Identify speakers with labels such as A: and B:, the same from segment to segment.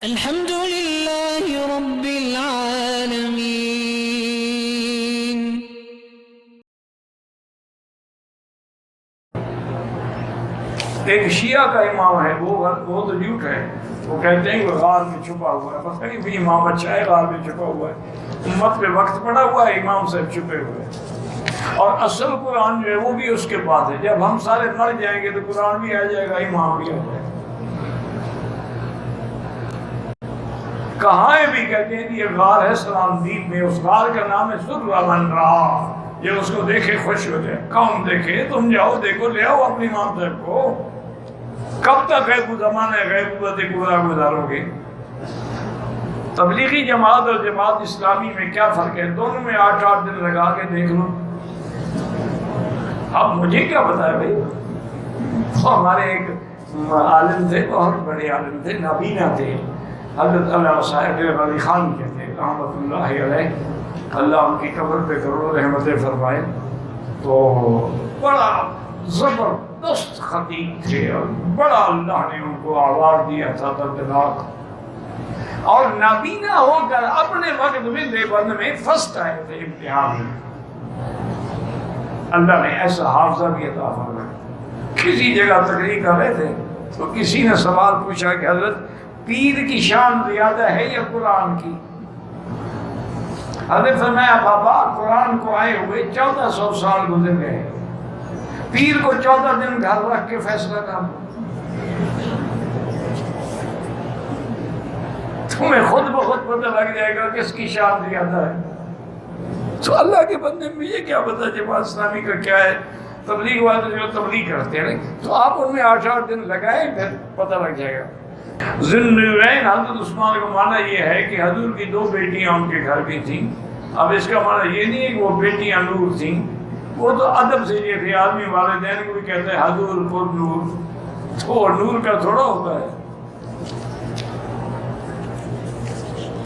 A: الحمد لله رب العالمين.
B: ایک شیعہ کا امام ہے، وہ تو جھوٹ ہے. وہ کہتے ہیں کہ غار میں چھپا ہوا ہے. بس کہیں بھی امام اچھا ہے، غار میں چھپا ہوا ہے. امت پہ وقت پڑا ہوا ہے، امام صاحب چھپے ہوئے ہیں. اور اصل قرآن جو ہے وہ بھی اس کے پاس ہے. جب ہم سارے مر جائیں گے تو قرآن بھی آ جائے گا، امام بھی آ جائے گا. کہاں ہے بھی کہتے ہیں کہ یہ غار ہے سلام دیپ میں، اس غار کا نام ہے سرہ من را. یہ اس کو دیکھے خوش ہو جائے. کون دیکھے؟ تم جاؤ دیکھو، لے آؤ اپنے امام صاحب کو. کب تک غیب زمانہ غیبوبت کبریٰ گزارو گے؟ تبلیغی جماعت اور جماعت اسلامی میں کیا فرق ہے؟ دونوں میں 8 دن لگا کے دیکھ لو. اب مجھے کیا پتا ہے بھائی. ہمارے ایک عالم تھے، بہت بڑے عالم تھے، نابینا تھے، حضرت اللہ صاحب علی خان کہتے ہیں رحمۃ اللہ علیہ. اللہ ان کی قبر پہ کروڑوں رحمتیں فرمائے. تو بڑا زبردست خطیب تھے اور بڑا اللہ نے ان کو آواز دیا تھا دردناک. اور نابینا ہو کر اپنے وقت میں دیوبند میں فرسٹ آئے تھے امتحان میں. اللہ نے ایسا حافظہ بھی عطا فرمایا. کسی جگہ تقریر کر رہے تھے تو کسی نے سوال پوچھا کہ حضرت پیر کی شان زیادہ ہے یا قرآن کی؟ حضرت فرمایا بابا قرآن کو آئے ہوئے 1400 سال گزر گئے، پیر کو 14 دن گھر رکھ کے فیصلہ کر. تمہیں خود بخود پتہ لگ جائے گا کس کی شان زیادہ ہے. تو اللہ کے بندے میں یہ کیا پتا جماعت اسلامی کا کیا ہے. تبلیغ والے جو تبلیغ کرتے ہیں تو آپ ان میں 8 دن لگائیں، پھر پتہ لگ جائے گا. ذوالنورین حضرت عثمان کا معنی یہ ہے کہ حضور کی 2 بیٹیاں ان کے گھر بھی تھیں. اب اس کا معنی یہ نہیں ہے کہ وہ بیٹیاں نور تھیں، وہ تو ادب سے یہ تھے. آدمی والدین کو بھی کہتا ہے حضور پر نور، تو نور کا تھوڑا ہوتا ہے.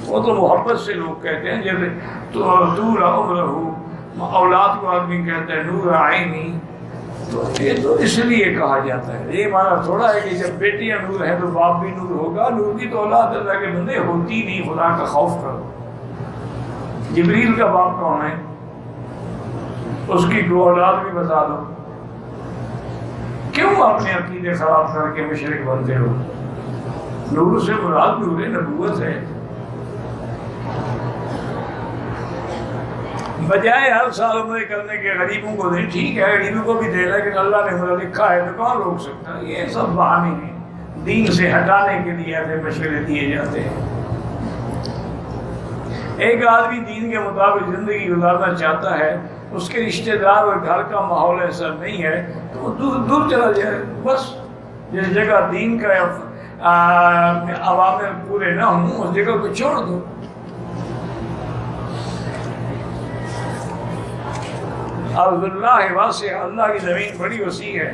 B: وہ تو محبت سے لوگ کہتے ہیں. جیسے تو دور عمرہ، اولاد کو آدمی کہتا ہے نور عینی. تو یہ تو اس لیے کہا جاتا ہے. یہ معنی تھوڑا ہے کہ جب بیٹیاں نور ہے تو باپ بھی نور ہوگا. نور کی تو اولاد اللہ کے بندے ہوتی نہیں. خدا کا خوف کرو. جبریل کا باپ کون ہے؟ اس کی دو اولاد بھی بتا دو. کیوں اپنے عقیدے خراب کر کے مشرک بنتے ہو؟ نور سے مراد نور نبوت ہے. بجائے ہر سال عمرے کرنے کے غریبوں کو دیں، ٹھیک ہے غریبوں کو بھی دے، لیکن اللہ نے عمرہ لکھا ہے تو کون روک سکتا ہے؟ یہ سب بہانے ہیں. دین سے ہٹانے کے لیے ایسے مشورے دیے جاتے ہیں. ایک آدمی دین کے مطابق زندگی گزارنا چاہتا ہے، اس کے رشتہ دار اور گھر کا ماحول ایسا نہیں ہے تو وہ دور چلا جائے. بس جس جگہ دین کا عوامر پورے نہ ہوں اس جگہ کو چھوڑ دو. ارض اللہ واسع، اللہ کی زمین بڑی وسیع ہے.